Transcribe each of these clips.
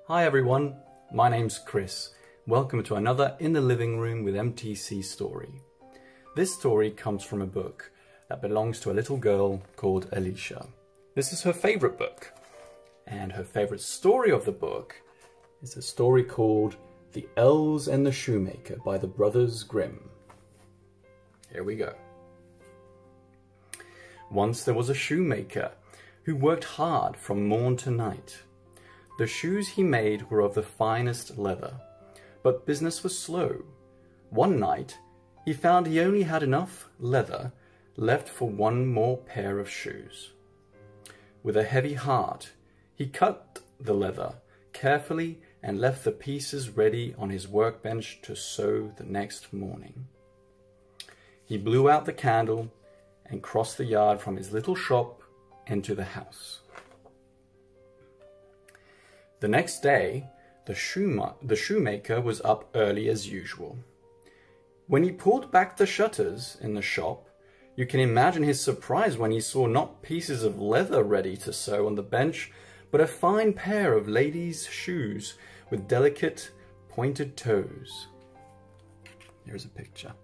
Hi everyone, my name's Chris. Welcome to another In the Living Room with MTC story. This story comes from a book that belongs to a little girl called Alisha. This is her favourite book, and her favourite story of the book is a story called The Elves and the Shoemaker by the Brothers Grimm. Here we go. Once there was a shoemaker who worked hard from morn to night. The shoes he made were of the finest leather, but business was slow. One night, he found he only had enough leather left for one more pair of shoes. With a heavy heart, he cut the leather carefully and left the pieces ready on his workbench to sew the next morning. He blew out the candle and crossed the yard from his little shop into the house. The next day, the shoemaker was up early as usual. When he pulled back the shutters in the shop, you can imagine his surprise when he saw not pieces of leather ready to sew on the bench, but a fine pair of ladies' shoes with delicate pointed toes. Here's a picture.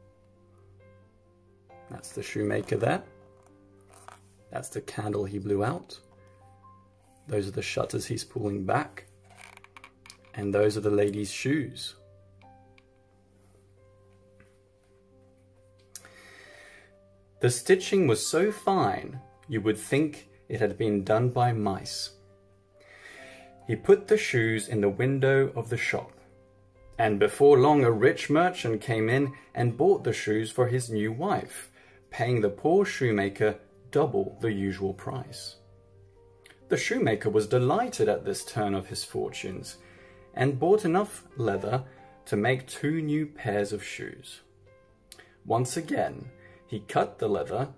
That's the shoemaker there. That's the candle he blew out. Those are the shutters he's pulling back. And those are the ladies' shoes. The stitching was so fine, you would think it had been done by mice. He put the shoes in the window of the shop, and before long a rich merchant came in and bought the shoes for his new wife, paying the poor shoemaker double the usual price. The shoemaker was delighted at this turn of his fortunes, and bought enough leather to make 2 new pairs of shoes. Once again, he cut the leather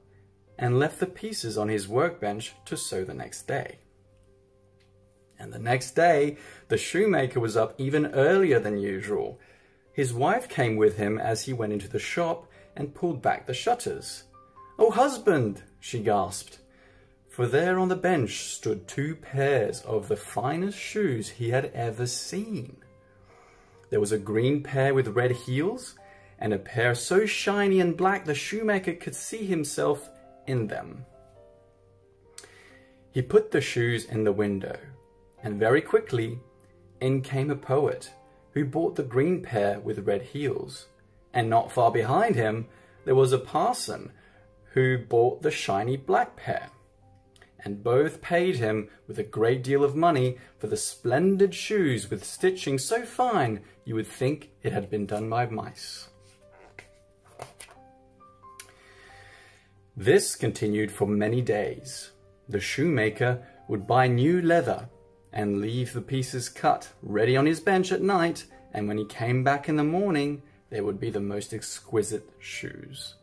and left the pieces on his workbench to sew the next day. And the next day, the shoemaker was up even earlier than usual. His wife came with him as he went into the shop and pulled back the shutters. "Oh, husband," she gasped, for there on the bench stood 2 pairs of the finest shoes he had ever seen. There was a green pair with red heels, and a pair so shiny and black the shoemaker could see himself in them. He put the shoes in the window, and very quickly in came a poet who bought the green pair with red heels, and not far behind him there was a parson who bought the shiny black pair, and both paid him with a great deal of money for the splendid shoes with stitching so fine you would think it had been done by mice. This continued for many days. The shoemaker would buy new leather and leave the pieces cut ready on his bench at night, and when he came back in the morning, they would be the most exquisite shoes.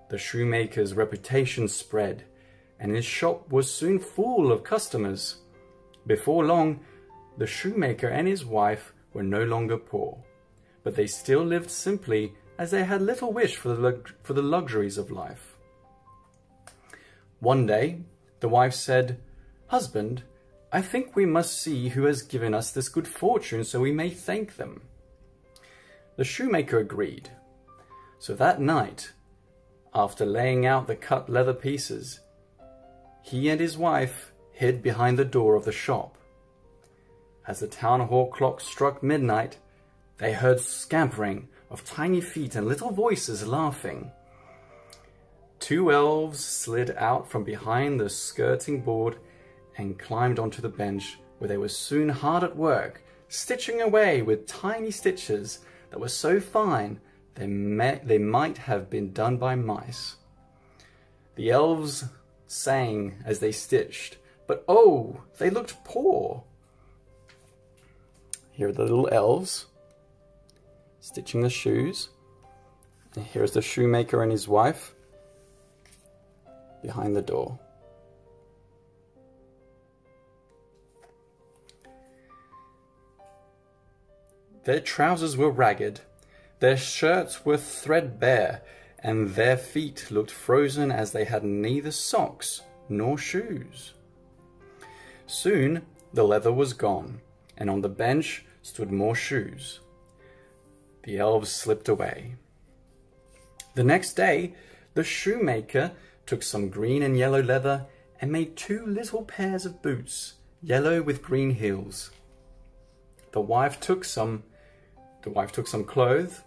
The shoemaker's reputation spread, and his shop was soon full of customers. Before long, the shoemaker and his wife were no longer poor, but they still lived simply, as they had little wish for the luxuries of life. One day, the wife said, "Husband, I think we must see who has given us this good fortune so we may thank them." The shoemaker agreed. So that night, after laying out the cut leather pieces, he and his wife hid behind the door of the shop. As the town hall clock struck midnight, they heard scampering of tiny feet and little voices laughing. 2 elves slid out from behind the skirting board and climbed onto the bench, where they were soon hard at work, stitching away with tiny stitches that were so fine they might have been done by mice. The elves sang as they stitched, but oh, they looked poor. Here are the little elves stitching the shoes, and here's the shoemaker and his wife behind the door. Their trousers were ragged, their shirts were threadbare, and their feet looked frozen as they had neither socks nor shoes. Soon the leather was gone, and on the bench stood more shoes. The elves slipped away. The next day, the shoemaker took some green and yellow leather and made 2 little pairs of boots, yellow with green heels. The wife took some cloth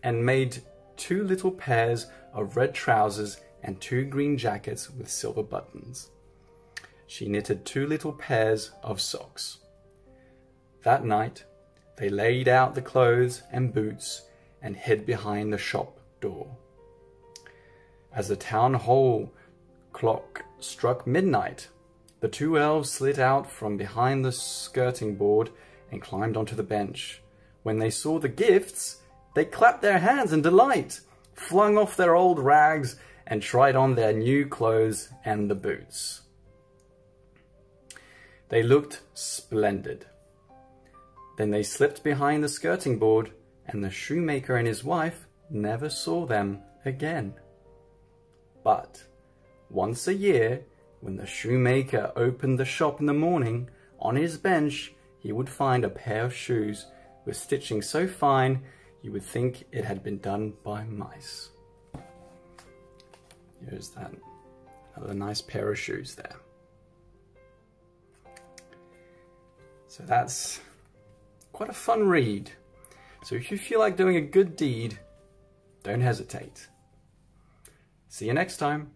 and made 2 little pairs of red trousers and 2 green jackets with silver buttons. She knitted 2 little pairs of socks. That night, they laid out the clothes and boots and hid behind the shop door. As the town hall clock struck midnight, the 2 elves slid out from behind the skirting board and climbed onto the bench. When they saw the gifts, they clapped their hands in delight, flung off their old rags, and tried on their new clothes and the boots. They looked splendid. Then they slipped behind the skirting board, and the shoemaker and his wife never saw them again. But once a year, when the shoemaker opened the shop in the morning, on his bench he would find a pair of shoes with stitching so fine you would think it had been done by mice. Here's that, another nice pair of shoes there. So that's quite a fun read. So if you feel like doing a good deed, don't hesitate. See you next time.